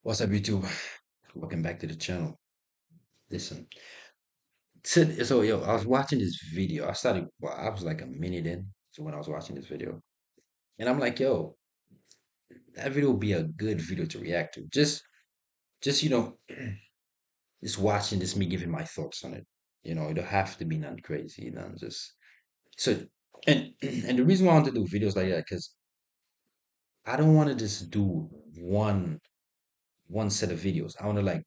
What's up, YouTube? Welcome back to the channel. Listen, so yo, I was watching this video. Well, I was like a minute in, so when I was watching this video, and I'm like, yo, that video would be a good video to react to. Just just watching this, me giving my thoughts on it. It don't have to be none crazy, none just so. And and the reason why I want to do videos like that, because I don't want to just do one set of videos. I want to like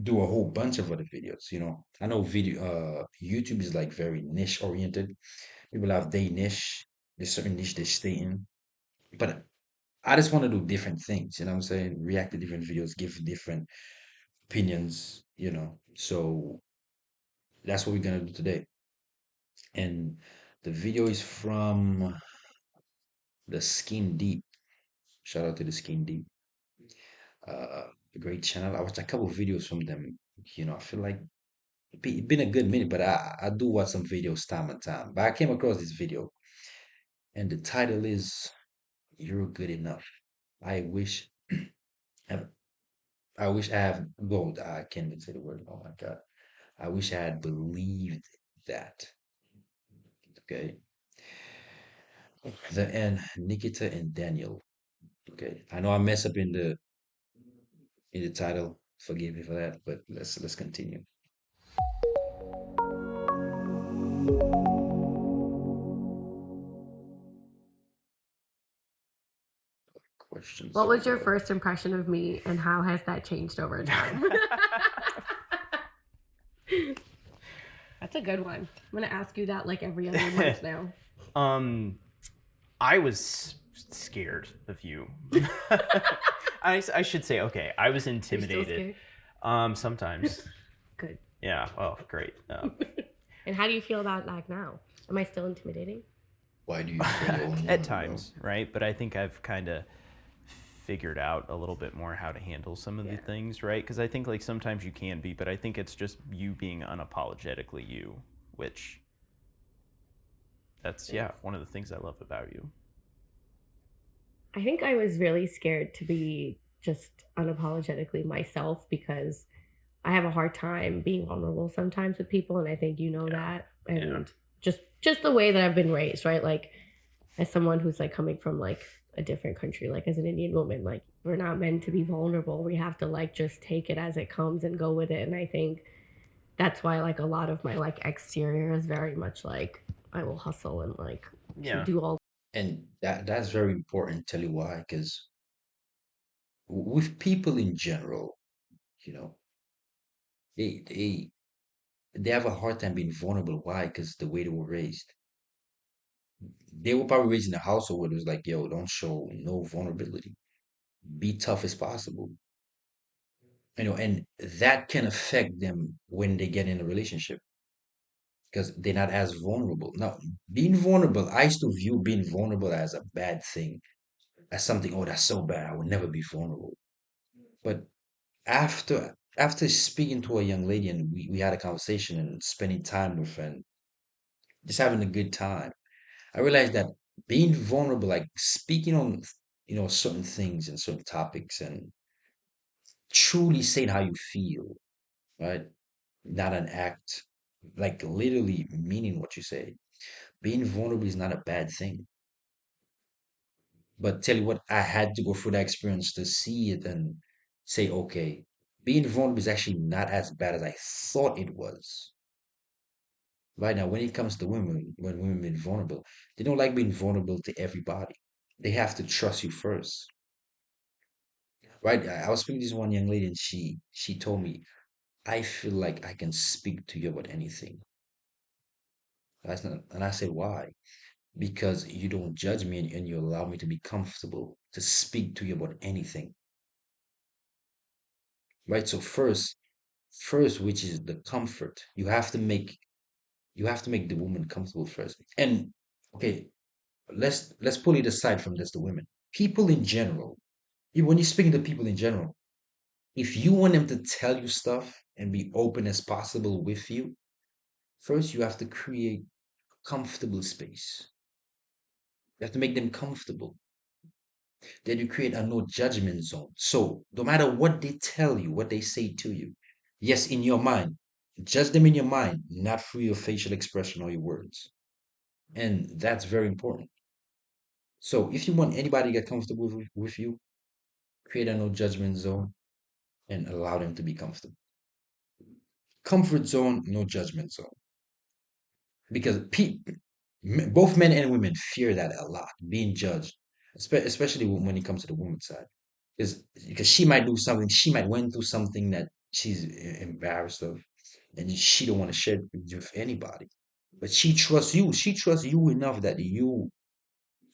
do a whole bunch of other videos, I know YouTube is like very niche oriented. People have their niche, there's certain niche they stay in. But I just want to do different things, you know what I'm saying? React to different videos, give different opinions, So that's what we're gonna do today. And the video is from the Skin Deep. Shout out to the Skin Deep. A great channel. I watched a couple of videos from them. I feel like it's been a good minute, but I do watch some videos time and time. But I came across this video, and the title is "You're Good Enough." I wish, I I wish I have. Well, I can't even say the word. Oh my God! I wish I had believed that. Okay, the end. Nikita and Daniel. Okay, I know I mess up in the title. Forgive me for that, but let's continue. Questions What so was your far. first impression of me and how has that changed over time? That's a good one. I'm going to ask you that like every other month now. Um, I was scared of you. I should say, okay, I was You're still intimidated. scared? Sometimes. Good. Yeah, oh, great. And how do you feel about like now? Am I still intimidating? Why do you fear your own At woman, bro? times, right? But I think I've kind of figured out a little bit more how to handle some of the Yeah. things, right? Because I think like sometimes you can be, but I think it's just you being unapologetically you, which that's, yeah, Thanks. one of the things I love about you. I think I was really scared to be just unapologetically myself because I have a hard time being vulnerable sometimes with people, and I think you know Yeah. that. Yeah. And just the way that I've been raised, right? Like as someone who's like coming from like a different country, like as an Indian woman, like we're not meant to be vulnerable. We have to like just take it as it comes and go with it. And I think that's why like a lot of my like exterior is very much like I will hustle and like Yeah. do all. And that's very important. Tell you why, because with people in general, you know, they they they have a hard time being vulnerable. Why? Because the way they were raised. They were probably raised in a household where it was like, yo, don't show no vulnerability. Be tough as possible. And that can affect them when they get in a relationship because they're not as vulnerable. Now, being vulnerable, I used to view being vulnerable as a bad thing, as something, oh, that's so bad. I would never be vulnerable. But after speaking to a young lady and we had a conversation and spending time with her and just having a good time, I realized that being vulnerable, like speaking on, certain things and certain topics and truly saying how you feel, right? Not an act, like literally meaning what you say. Being vulnerable is not a bad thing. But tell you what, I had to go through that experience to see it and say, okay, being vulnerable is actually not as bad as I thought it was. Right now, when it comes to women, when women being vulnerable, they don't like being vulnerable to everybody. They have to trust you first. Right? I was speaking to this one young lady and she told me, I feel like I can speak to you about anything. And I said, why? Because you don't judge me and you allow me to be comfortable to speak to you about anything. Right? So first, which is the comfort, you have to make the woman comfortable first. And okay, let's pull it aside from just the women. People in general, when you're speaking to people in general, if you want them to tell you stuff and be open as possible with you, first you have to create comfortable space. You have to make them comfortable. Then you create a no judgment zone. So no matter what they tell you, what they say to you, yes, in your mind, judge them in your mind, not through your facial expression or your words. And that's very important. So if you want anybody to get comfortable with you, create a no judgment zone and allow them to be comfortable. Comfort zone, no judgment zone. Because both men and women fear that a lot, being judged, especially when it comes to the woman's side. Because she might do something, she might went through something that she's embarrassed of, and she don't want to share it with anybody. But she trusts you. She trusts you enough that you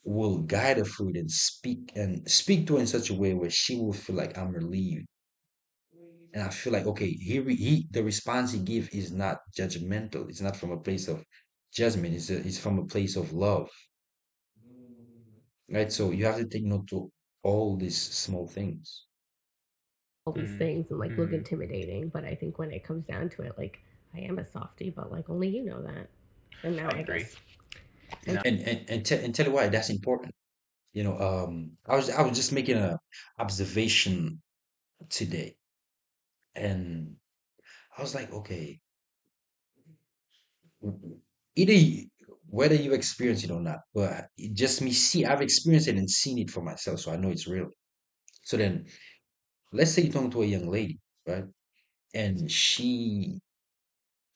will guide her through it and speak to her in such a way where she will feel like I'm relieved. And I feel like, okay, the response he give is not judgmental. It's not from a place of judgment. It's from a place of love, right? So you have to take note to all these small things. All these Mm, things and like look mm. intimidating, but I think when it comes down to it, like I am a softie, but like only you know that. And now I I agree. guess I'm Yeah. And tell you why that's important. I was just making a observation today, and I was like, okay, either whether you experience it or not, but just me see, I've experienced it and seen it for myself, so I know it's real. So then, let's say you're talking to a young lady, right? And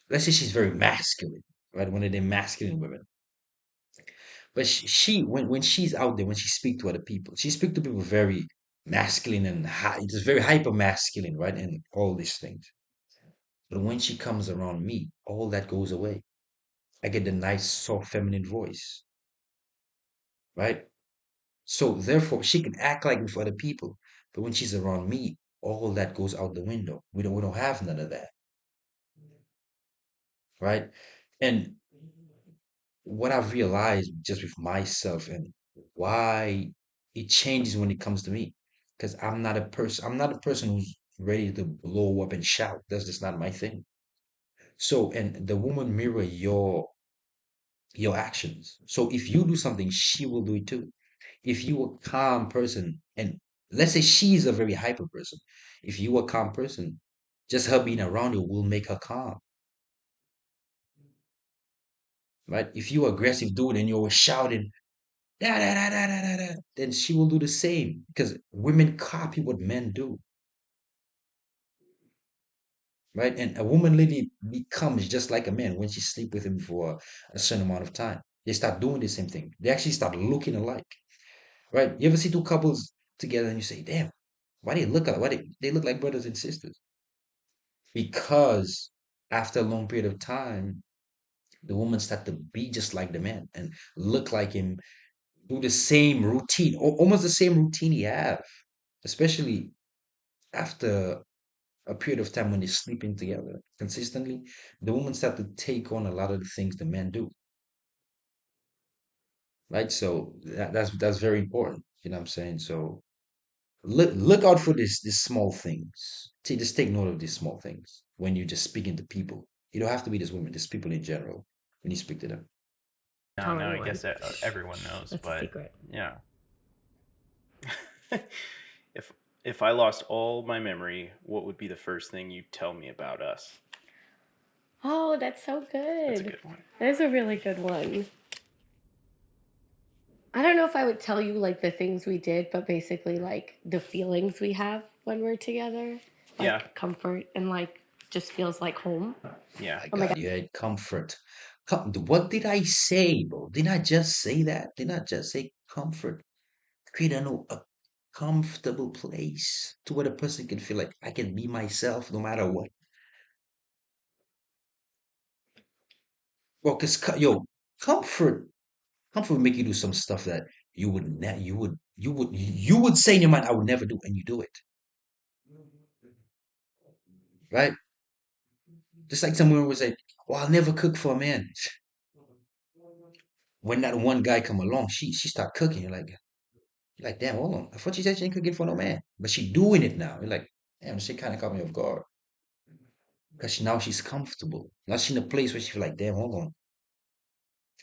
let's say she's very masculine, right? One of the masculine women. But when she's out there, when she speak to other people, she speak to people very masculine and just very hyper masculine, right? And all these things. But when she comes around me, all that goes away. I get the nice, soft, feminine voice, right? So therefore, she can act like with other people, but when she's around me, all that goes out the window. We don't have none of that, right? And what I've realized just with myself and why it changes when it comes to me, because I'm not a person who's ready to blow up and shout. That's just not my thing. So, and the woman mirror your actions. So if you do something, she will do it too. If you a calm person, and let's say she's a very hyper person, if you a calm person, just her being around you will make her calm, right? If you aggressive dude and you're shouting, da, da, da, da, da, da, da, then she will do the same because women copy what men do, right? And a woman literally becomes just like a man when she sleep with him for a certain amount of time. They start doing the same thing. They actually start looking alike, right? You ever see two couples together and you say, damn, why they look alike? Why they look like brothers and sisters? Because after a long period of time, the woman start to be just like the man and look like him, do the same routine, almost the same routine he have, especially after a period of time when they're sleeping together consistently, the woman start to take on a lot of the things the men do, right? So that's very important. You know what I'm saying? So look out for these small things. Just take note of these small things when you're just speaking to people. You don't have to be this woman, just people in general when you speak to them. Now, tell now I anyone. guess everyone knows, That's a but secret. yeah. if if I lost all my memory, what would be the first thing you'd tell me about us? Oh, that's so That's a good. good one. That is a really good one. I don't know if I would tell you like the things we did, but basically like the feelings we have when we're together, Yeah, like comfort and like just feels like home. yeah. My Oh my God, you had comfort. What did I say, bro? Didn't I just say that? Didn't I just say comfort? Create a comfortable place to where the person can feel like I can be myself no matter what. Well, cause comfort, comfort would make you do some stuff that you would say in your mind, I would never do, and you do it, right? Just like someone would say, "Well, I'll never cook for a man." When that one guy come along, she start cooking. You're like, damn, hold on. I thought she said she ain't cooking for no man, but she doing it now. You're like, damn, she kind of caught me off guard because now she's comfortable. Now she's in a place where she feel like, damn, hold on.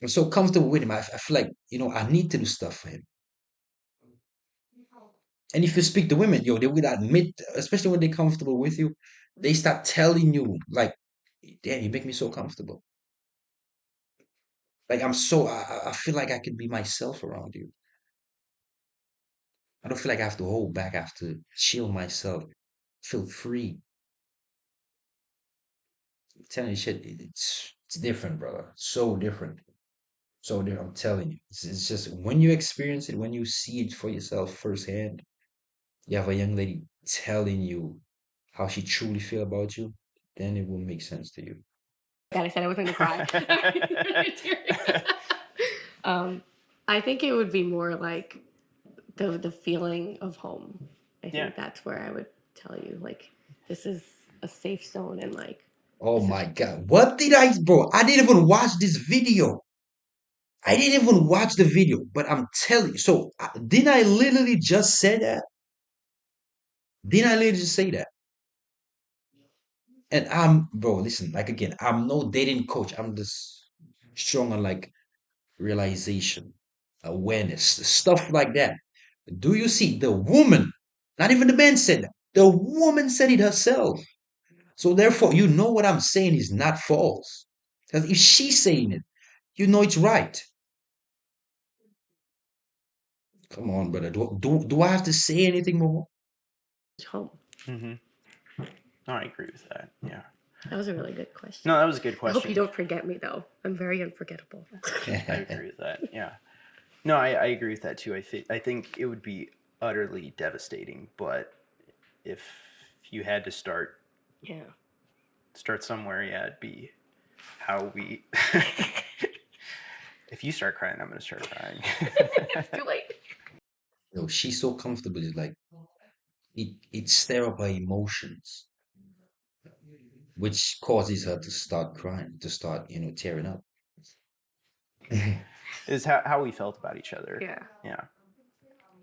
I'm so comfortable with him. I feel like I need to do stuff for him. And if you speak to women, yo, they would admit, especially when they're comfortable with you, they start telling you, like, damn, you make me so comfortable. Like I feel like I could be myself around you. I don't feel like I have to hold back. I have to chill myself, feel free. I'm telling you, shit, it's different, brother. So different. So different. I'm telling you, it's just when you experience it, when you see it for yourself firsthand, you have a young lady telling you how she truly feel about you, then it will make sense to you. God, I said I wasn't gonna cry. I think it would be more like the feeling of home. I Yeah. think that's where I would tell you like this is a safe zone and like Oh this is my God. What did I, bro? I didn't even watch this video. I didn't even watch the video, but I'm telling you. So, didn't I literally just say that? Didn't I literally just say that? And bro, listen, like again, I'm no dating coach. I'm just strong on like realization, awareness, stuff like that. Do you see the woman? Not even the man said that. The woman said it herself. So therefore, you know what I'm saying is not false. Because if she's saying it, you know it's right. Come on, brother. Do I have to say anything more? home. Mm-hmm. No, I agree with that. Yeah. That was a really good question. No, that was a good I hope you question. don't forget me though. I'm very unforgettable. I agree with that. Yeah. No, I agree with that too. I think it would be utterly devastating, but if you had to Yeah. start somewhere, yeah, it'd be how we. If you start crying, I'm gonna start crying. Too late. No, she's so comfortable. It's like it stir up her emotions, which causes her to start crying, to start, tearing up. Is how we felt about each other. Yeah. Yeah.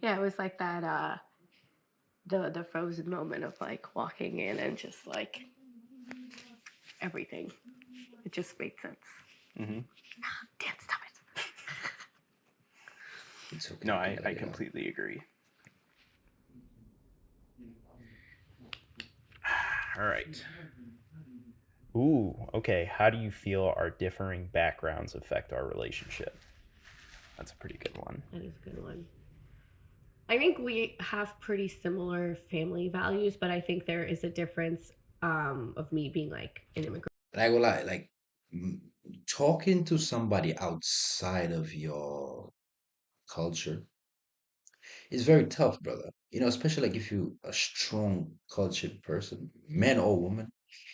Yeah, it was like that the frozen moment of like walking in and just like everything. It just made sense. Mm-hmm. Damn, stop it. It's No, okay. You can let I it out. completely agree. All right. Ooh, okay. How do you feel our differing backgrounds affect our relationship? That's a pretty good one. That is a good one. I think we have pretty similar family values, but I think there is a difference of me being like an immigrant. And I go like mm, talking to somebody outside of your culture is very tough, brother. Especially like if you a strong cultured person, man or woman,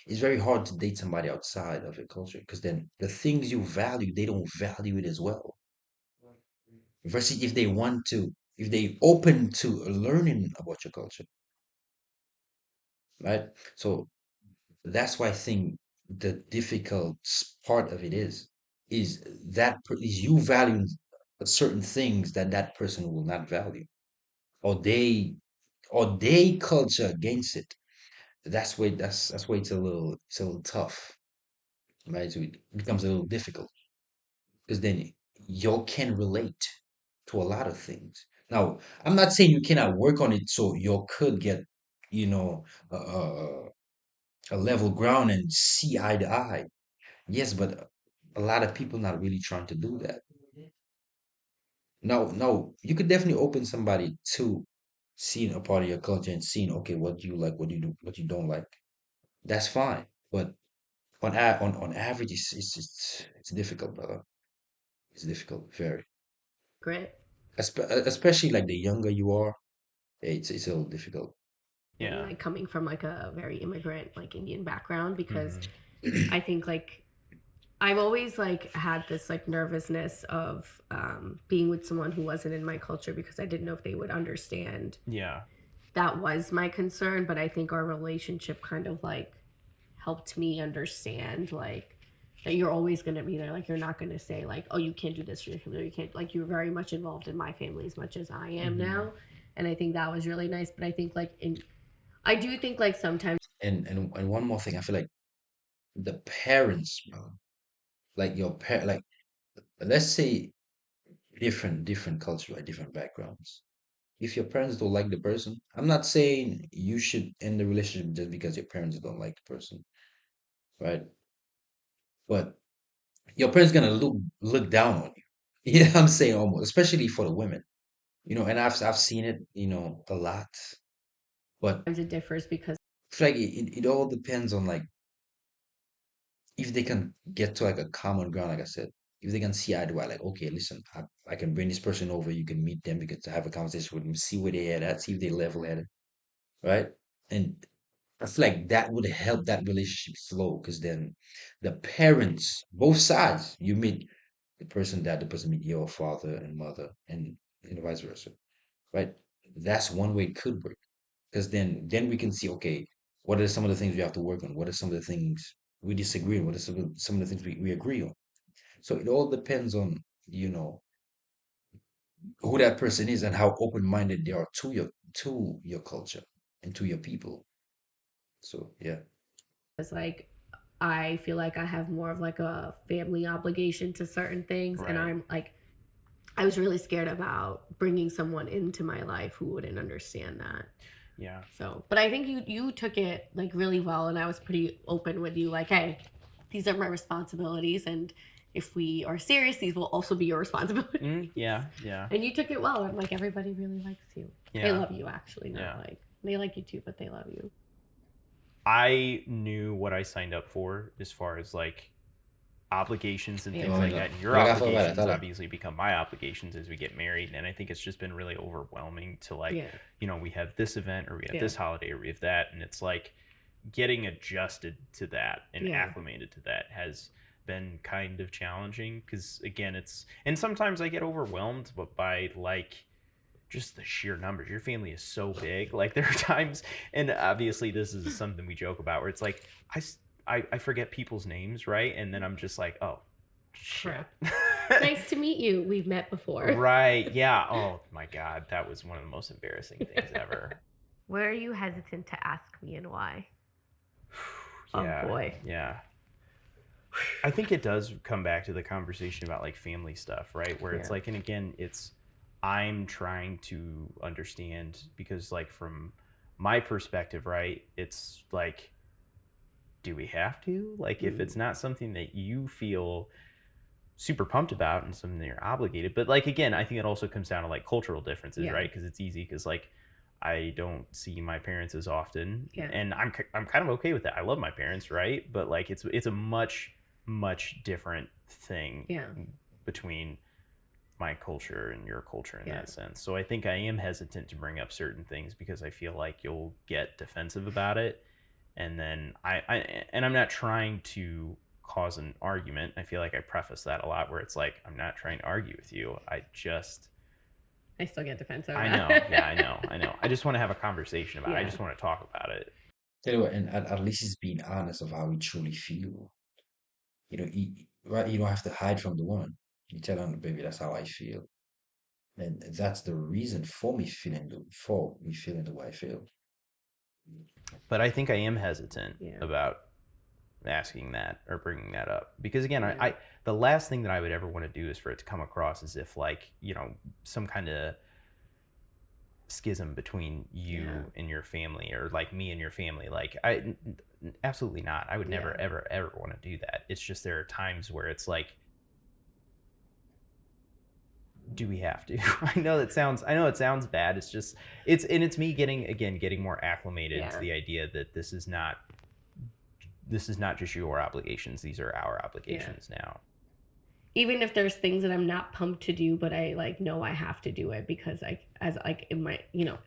it's very hard to date somebody outside of your culture because then the things you value, they don't value it as well. Versus if they open to learning about your culture, right? So that's why I think the difficult part of it is is you valuing certain things that that person will not value, or they culture against it. That's why it's a little tough, right? So it becomes a little difficult because then you can relate to a lot of things. Now, I'm not saying you cannot work on it so you could get, you know, a level ground and see eye to eye. Yes, but a lot of people not really trying to do that. No, you could definitely open somebody to seeing a part of your culture and seeing, okay, what you like, what you do, what you don't like. That's fine. But on average, it's difficult, brother. It's difficult, very. Grit. Especially like the younger you are, it's a little difficult. And Yeah. like coming from like a very immigrant like Indian background because Mm-hmm. I think like I've always like had this like nervousness of being with someone who wasn't in my culture because I didn't know if they would understand. Yeah. That was my concern, but I think our relationship kind of like helped me understand like that you're always going to be there. Like you're not going to say like, oh, you can't do this for your family. You can't like you're very much involved in my family as much as I am Mm-hmm. now. And I think that was really nice. But I think like I do think like sometimes And one more thing, I feel like the parents, bro, like like let's say different culture, right? Different backgrounds. If your parents don't like the person, I'm not saying you should end the relationship just because your parents don't like the person, right? But your parents gonna look down on you. Yeah, I'm saying almost, especially for the women, and I've seen it, a lot. But Sometimes it differs because it's like it all depends on like if they can get to like a common ground, like I said, if they can see eye to eye, like, okay, listen, I can bring this person over, you can meet them, you can have a conversation with them, see where they at, see if they level headed, right? And I feel like that would help that relationship flow because then the parents, both sides, you meet the person meet your father and mother, and vice versa, right? That's one way it could work because then we can see, okay, what are some of the things we have to work on? What are some of the things we disagree on? What are some of the things we agree on? So it all depends on, you know, who that person is and how open-minded they are to your culture and to your people. So yeah. it's like I feel like I have more of like a family obligation to certain things, and Right. I'm like I was really scared about bringing someone into my life who wouldn't understand that. Yeah. So, but I think you took it like really well, and I was pretty open with you. Like, hey, these are my responsibilities, and if we are serious, these will also be your responsibilities. Yeah. Yeah. And you took it well. I'm like, everybody really likes you. They Yeah. love you, actually, not Yeah. like they like you too, but they love you. I knew what I signed up for as far as like obligations and Yeah. things Oh my like God. that. And your Wala ka pa ba? obligations Tala. obviously become my obligations as we get married. And I think it's just been really overwhelming to like, Yeah. we have this event or we have Yeah. this holiday or we have that. And it's like getting adjusted to that and Yeah. acclimated to that has been kind of challenging because again and sometimes I get overwhelmed but by like just the sheer numbers. Your family is so big. Like there are times, and obviously this is something we joke about, where it's like I forget people's names, right? And then I'm just like, oh, shit. Nice to meet you. We've met before. Right? Yeah. Oh my God, that was one of the most embarrassing things ever. Where are you hesitant to ask me and why? Yeah. Oh boy. Yeah. I think it does come back to the conversation about like family stuff, right? Where it's Yeah. like, and again, I'm trying to understand because, like, from my perspective, right, it's like, do we have to? Like, if it's not something that you feel super pumped about and something that you're obligated, but like, again, I think it also comes down to like cultural differences, Yeah. right? Because it's easy because, like, I don't see my parents as often, Yeah. and I'm kind of okay with that. I love my parents, right? But like, it's a much different thing Yeah. between my culture and your culture in Yeah. that sense. So I think I am hesitant to bring up certain things because I feel like you'll get defensive about it, and then and I'm not trying to cause an argument. I feel like I preface that a lot where it's like I'm not trying to argue with you. I still get defensive. I know, yeah, I know. I just want to have a conversation about it. I Yeah. just want to talk about it. Tell you what, and at least he's being honest of how he truly feel. Right? You don't have to hide from the woman. You tell her, baby, that's how I feel. And that's the reason for me feeling the way I feel. But I think I am hesitant Yeah. about asking that or bringing that up because again, Yeah. I the last thing that I would ever want to do is for it to come across as if like some kind of schism between you and your family or like me and your family. Like absolutely not. I would never Yeah. ever want to do that. It's just there are times where it's like, do we have to? I know it sounds bad. It's me getting more acclimated Yeah. to the idea that this is not just your obligations. These are our obligations now. Even if there's things that I'm not pumped to do, but I like know I have to do it because as like in my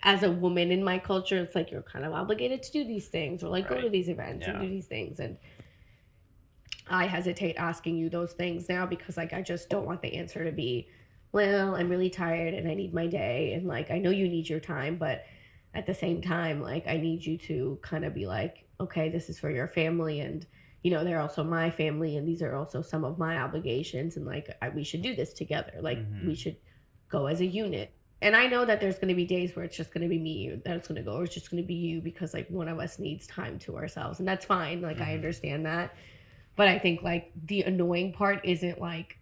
as a woman in my culture, it's like you're kind of obligated to do these things or like go to these events and do these things, and I hesitate asking you those things now because like I just don't want the answer to be, well, I'm really tired and I need my day, and like I know you need your time, but at the same time, like I need you to kind of be like, okay, this is for your family, and they're also my family, and these are also some of my obligations, and like we should do this together. Like we should go as a unit. And I know that there's going to be days where it's just going to be me that's going to go, or it's just going to be you because like one of us needs time to ourselves, and that's fine. Like I understand that. But I think like the annoying part isn't like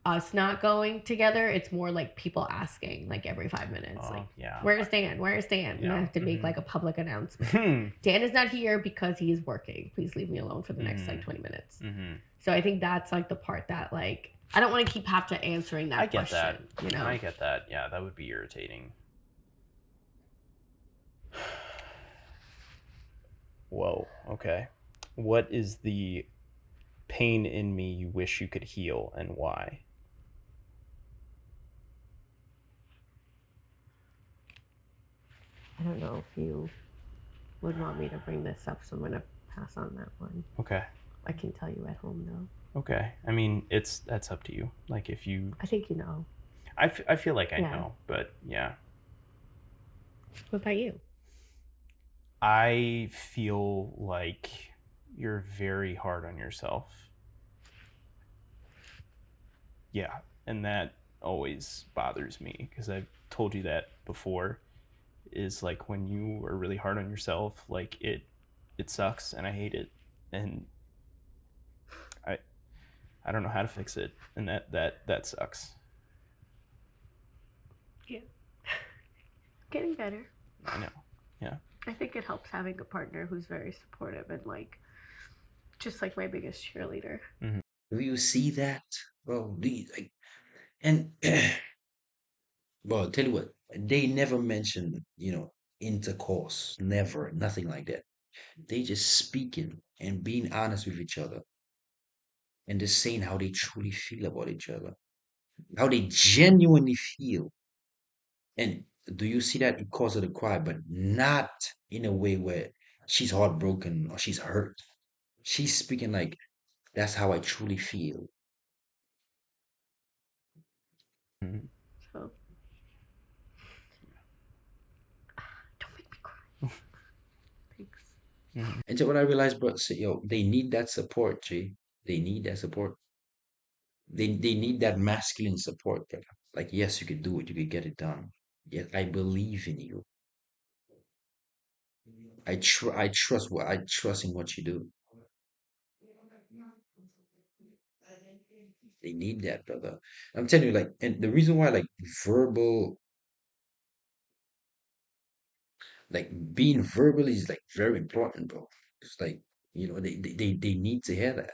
us not going together. It's more like people asking like every 5 minutes, Oh like, yeah. where's Dan? Where's Dan? And I Yeah. have to make Mhm. like a public announcement. Hmm. Dan is not here because he's working. Please leave me alone for the next like Mhm. 20 minutes. Mhm. So I think that's like the part that like I don't want to keep have to answering that I get that. question, you know. I get that. Yeah, that would be irritating. Whoa. Okay. What is the pain in me you wish you could heal and why? I don't know if you would want me to bring this up, so I'm gonna pass on that one. Okay. I can tell you at home though. Okay. I mean, that's up to you. Like if you I think you know. I feel like I Yeah. know, but yeah. What about you? I feel like you're very hard on yourself. Yeah, and that always bothers me because I've told you that before. Is like when you are really hard on yourself, like it sucks and I hate it, and I I don't know how to fix it, and that sucks. Yeah. Getting better. I know. Yeah. I think it helps having a partner who's very supportive and like just like my biggest cheerleader. Mm-hmm. Do you see that? Well, do you, like, and well, tell you what, they never mention, intercourse, never, nothing like that. They just speaking and being honest with each other and just saying how they truly feel about each other, how they genuinely feel. And do you see that it causes her to cry, but not in a way where she's heartbroken or she's hurt. She's speaking like, that's how I truly feel. Mm-hmm. So don't make me cry. Thanks. Mm-hmm. And so what I realized, bro, say, yo, they need that support, G. They need that support. They need that masculine support, brother. Like, yes, you could do it. You could get it done. Yes, I believe in you. I trust in what you do. They need that, brother. I'm telling you, like, and the reason why, like, verbal, like, being verbal is like very important, bro. It's like, they need to hear that.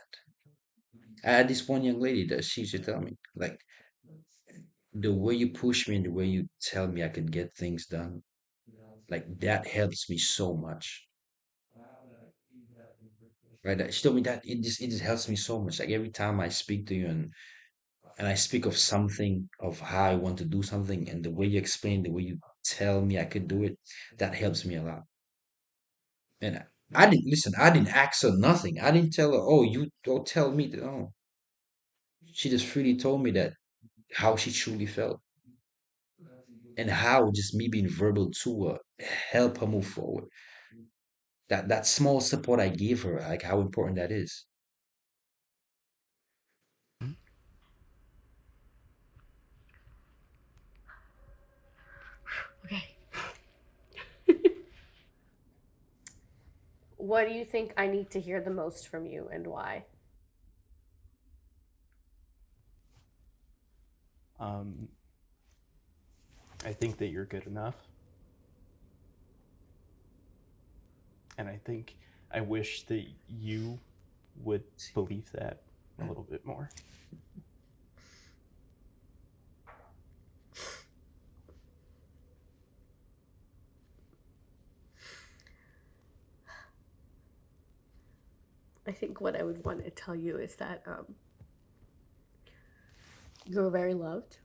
I had this one young lady that she used to tell me, like, the way you push me and the way you tell me I can get things done, like, that helps me so much. Right? She told me that it just helps me so much. Like every time I speak to you and I speak of something, of how I want to do something, and the way you explain, the way you tell me I could do it, that helps me a lot. And I didn't listen. I didn't ask her nothing. I didn't tell her, "Oh, you don't tell me that." Oh, she just freely told me that how she truly felt and how just me being verbal to her help her move forward. That small support I gave her, like how important that is. Okay. What do you think I need to hear the most from you and why? Um, I think that you're good enough, and I think I wish that you would believe that a little bit more. I think what I would want to tell you is that you're very loved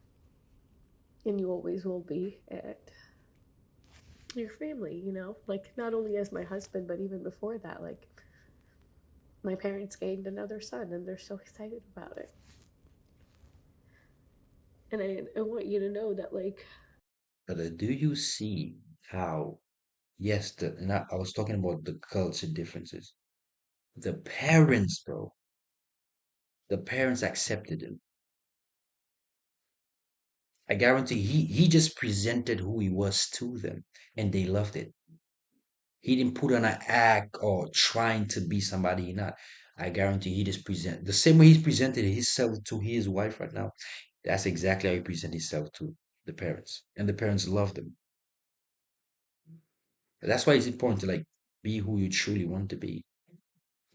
and you always will be. And your family, you know, like not only as my husband, but even before that, like my parents gained another son and they're so excited about it. And I want you to know that, like, But do you see how, yes, and I was talking about the culture differences. The parents, bro, the parents accepted him. I guarantee he just presented who he was to them and they loved it. He didn't put on an act or trying to be somebody he not. I guarantee he just present the same way he's presented himself to his wife right now. That's exactly how he present himself to the parents, and the parents love them. That's why it's important to like be who you truly want to be.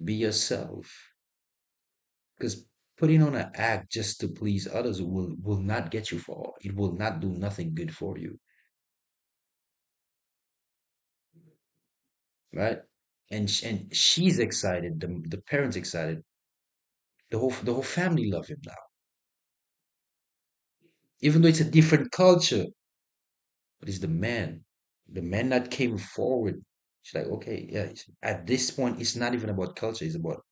Be yourself, because putting on an act just to please others will not get you far. It will not do nothing good for you, right? And she's excited. The parents excited. The whole family love him now, even though it's a different culture. But it's the man that came forward. She's like, okay, yeah. At this point, it's not even about culture. It's about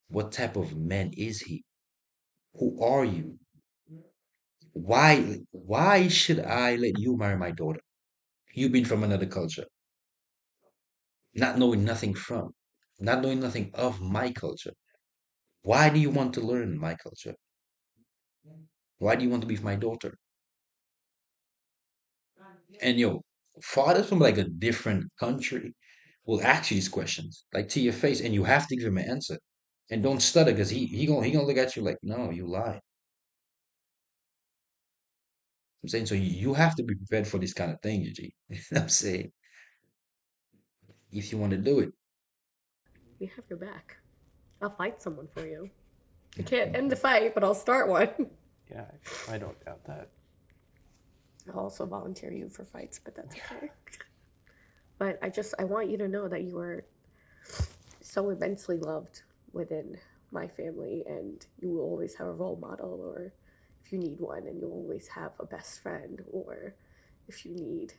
what type of man is he? Who are you? Why should I let you marry my daughter? You been from another culture, not knowing nothing from, not knowing nothing of my culture. Why do you want to learn my culture? Why do you want to be with my daughter? And fathers from like a different country will ask you these questions, like to your face, and you have to give him an answer. And don't stutter, because he gonna look at you like, no, you lie. I'm saying, so you have to be prepared for this kind of thing, G. I'm saying, if you want to do it. We have your back. I'll fight someone for you. I can't end the fight, but I'll start one. Yeah, I don't doubt that. I'll also volunteer you for fights, but that's okay. But I want you to know that you are so immensely loved within my family, and you will always have a role model, or if you need one, and you'll always have a best friend, or if you need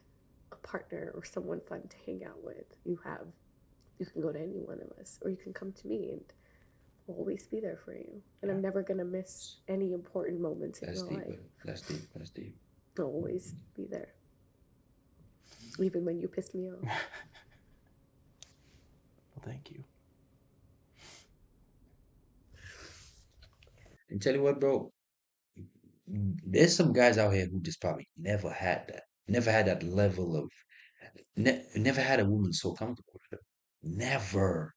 a partner or someone fun to hang out with, you can go to any one of us, or you can come to me, and we'll always be there for you. And I'm never gonna miss any important moments in That's your deep, life. that's deep, that's deep. I'll always be there, even when you piss me off. Well, thank you. And tell you what, bro, there's some guys out here who just probably never had that level of, never had a woman so comfortable with them. Never.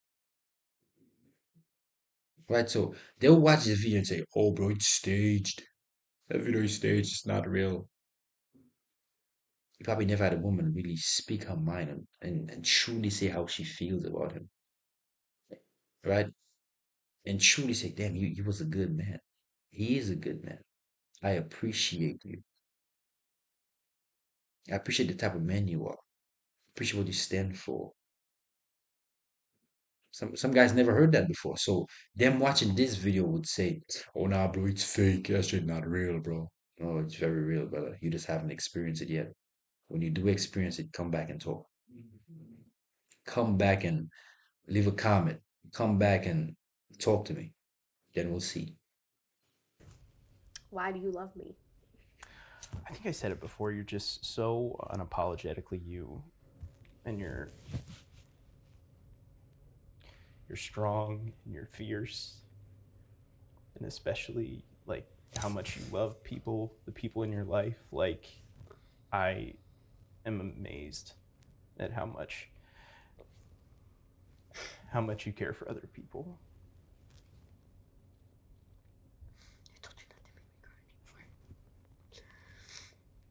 Right? So they'll watch this video and say, oh, bro, it's staged. That video is staged. It's not real. You probably never had a woman really speak her mind and truly say how she feels about him. Right? And truly say, damn, you was a good man. He is a good man. I appreciate you. I appreciate the type of man you are. Appreciate what you stand for. Some guys never heard that before. So them watching this video would say, oh nah, bro, it's fake. That shit not real, bro. No, it's very real, brother. You just haven't experienced it yet. When you do experience it, come back and talk. Come back and leave a comment. Come back and talk to me. Then we'll see. Why do you love me? I think I said it before. You're just so unapologetically you, and you're strong and you're fierce, and especially like how much you love people, the people in your life. Like I am amazed at how much you care for other people. I told you not to make me cry anymore.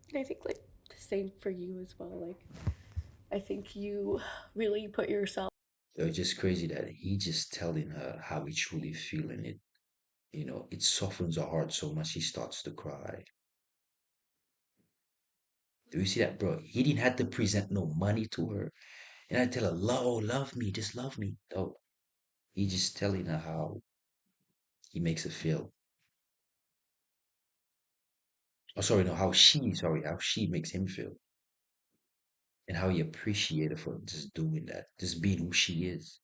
And I think like the same for you as well. Like I think you really put yourself. So it's just crazy that he just telling her how he truly feeling it. It softens her heart so much she starts to cry. Do you see that, bro? He didn't have to present no money to her. And I tell her, love me, just love me. No, he just telling her how he makes her feel. Oh, sorry, no, how she makes him feel. And how he appreciate her for just doing that, just being who she is.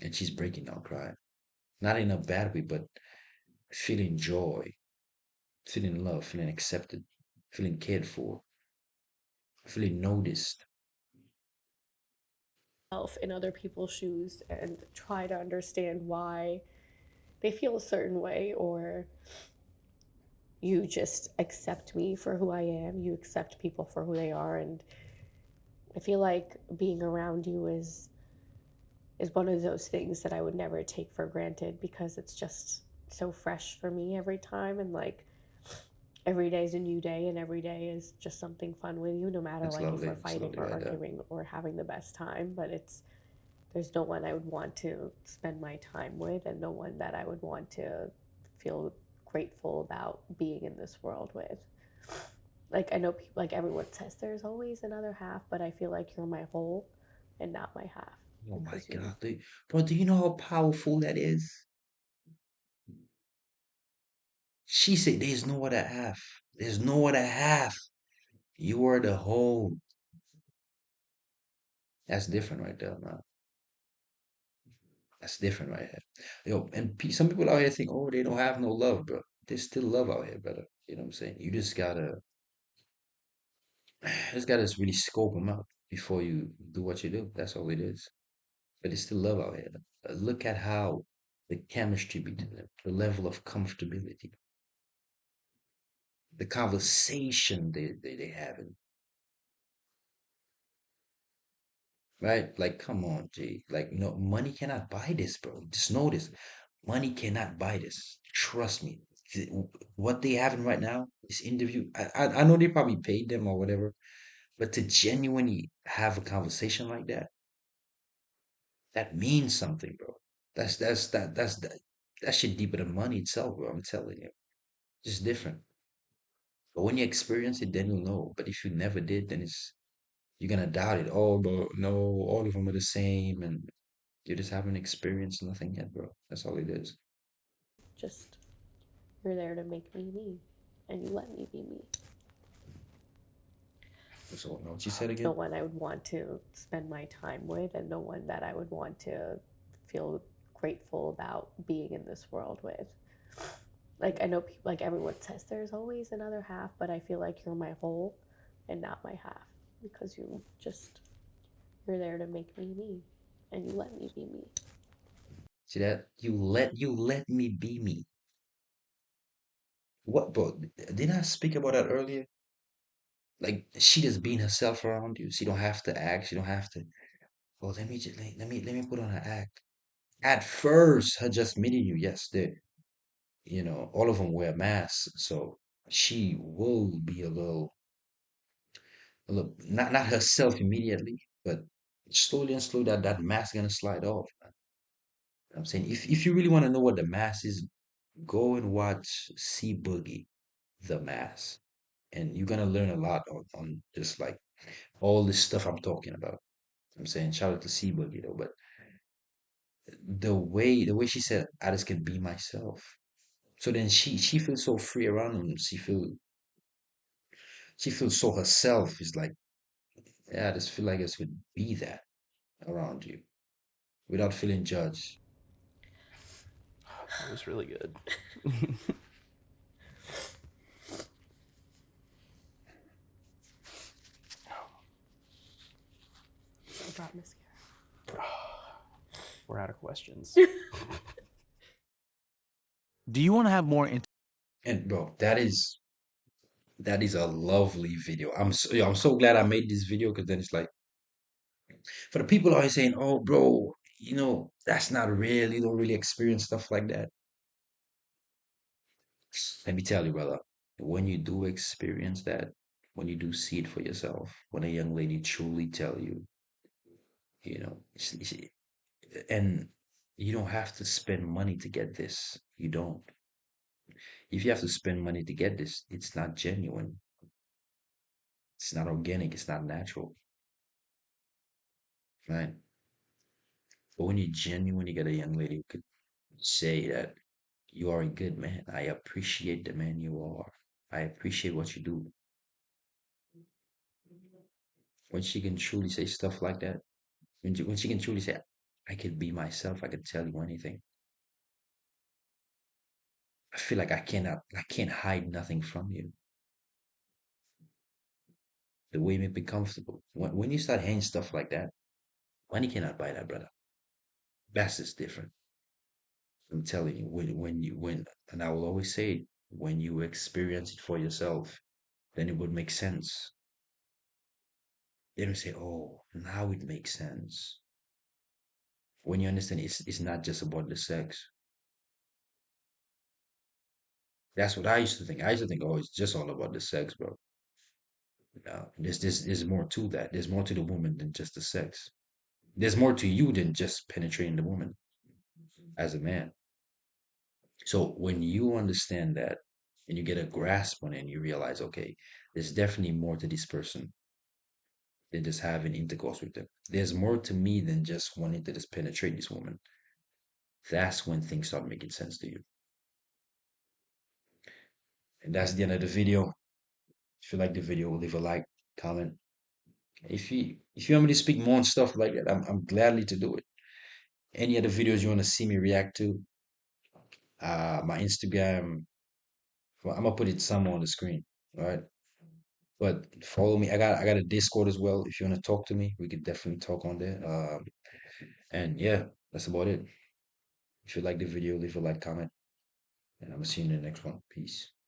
And she's breaking down crying. Not in a bad way, but feeling joy, feeling love, feeling accepted, feeling cared for, feeling noticed. In other people's shoes and try to understand why they feel a certain way, or you just accept me for who I am, you accept people for who they are. And I feel like being around you is is one of those things that I would never take for granted because it's just so fresh for me every time. And like every day is a new day, and every day is just something fun with you, no matter It's like if we're lovely. It's fighting lovely or right there. arguing or having the best time. But there's no one I would want to spend my time with, and no one that I would want to feel grateful about being in this world with. Like I know people, like everyone says there's always another half, but I feel like you're my whole and not my half Oh my because you God. Bro, do you know how powerful that is? She said, there's no other half. There's no other half. You are the whole. That's different right there, man. That's different right here. Yo, and some people out here think, oh, they don't have no love, bro. There's still love out here, brother. You know what I'm saying? You just gotta really scope them out before you do what you do. That's all it is. But there's still love out here. Look at how the chemistry between them, the level of comfortability, the conversation they having, right? Like, come on, G. Like, no, money cannot buy this, bro. Just know this. Money cannot buy this. Trust me. What they having right now, this interview, I know they probably paid them or whatever, but to genuinely have a conversation like that, that means something, bro. That shit deeper than money itself, bro. I'm telling you. Just different. But when you experience it, then you'll know. But if you never did, then you're gonna doubt it. Oh, but no, all of them are the same, and you just haven't experienced nothing yet, bro. That's all it is. just you're there to make me me, and you let me be me. So, know what you said No again? one I would want to spend my time with, and no one that I would want to feel grateful about being in this world with. Like I know people, like everyone says there's always another half, but I feel like you're my whole and not my half because you're there to make me me, and you let me be me. See that? You let me be me. What, bro? Didn't I speak about that earlier? Like she just being herself around you. She don't have to act. She don't have to. Well, let me put on her act. At first, her just meeting you, yes, all of them wear masks, so she will be a little, not herself immediately, but slowly and slowly that mask gonna slide off. I'm saying if you really want to know what the mask is, go and watch C Boogie, The Mask, and you're gonna learn a lot on just like all this stuff I'm talking about. I'm saying shout out to C Boogie though, but the way she said, I just can be myself. So then she feels so free around him. She feels so herself. It's like, yeah, I just feel like I just could be that around you without feeling judged. That was really good. I brought mascara. We're out of questions. Do you want to have more And bro, that is a lovely video. I'm so glad I made this video because then it's like for the people always saying, "Oh, bro, that's not real. You don't really experience stuff like that." Let me tell you, brother, when you do experience that, when you do see it for yourself, when a young lady truly tell you, and you don't have to spend money to get this. You don't. If you have to spend money to get this, it's not genuine. It's not organic. It's not natural, right? But when you genuinely get a young lady who could say that you are a good man, I appreciate the man you are. I appreciate what you do. When she can truly say stuff like that, when she can truly say, I can be myself, I can tell you anything. I feel like I can't hide nothing from you. The way you make me comfortable. When you start hearing stuff like that, money cannot buy that, brother. That's just different. I'm telling you, and I will always say, when you experience it for yourself, then it would make sense. Then you say, oh, now it makes sense. when you understand it's not just about the sex. That's what I used to think. I used to think, oh, it's just all about the sex, bro. No, there's more to that. There's more to the woman than just the sex. There's more to you than just penetrating the woman as a man. So when you understand that and you get a grasp on it and you realize, okay, there's definitely more to this person than just having intercourse with them. There's more to me than just wanting to just penetrate this woman. That's when things start making sense to you. And that's the end of the video. If you like the video, leave a like, comment. If you want me to speak more on stuff like that, I'm gladly to do it. Any other videos you want to see me react to, my Instagram, well, I'm gonna put it somewhere on the screen, all right? But follow me. I got a Discord as well. If you want to talk to me, we could definitely talk on there. And yeah, that's about it. If you like the video, leave a like, comment, and I'm gonna see you in the next one. Peace.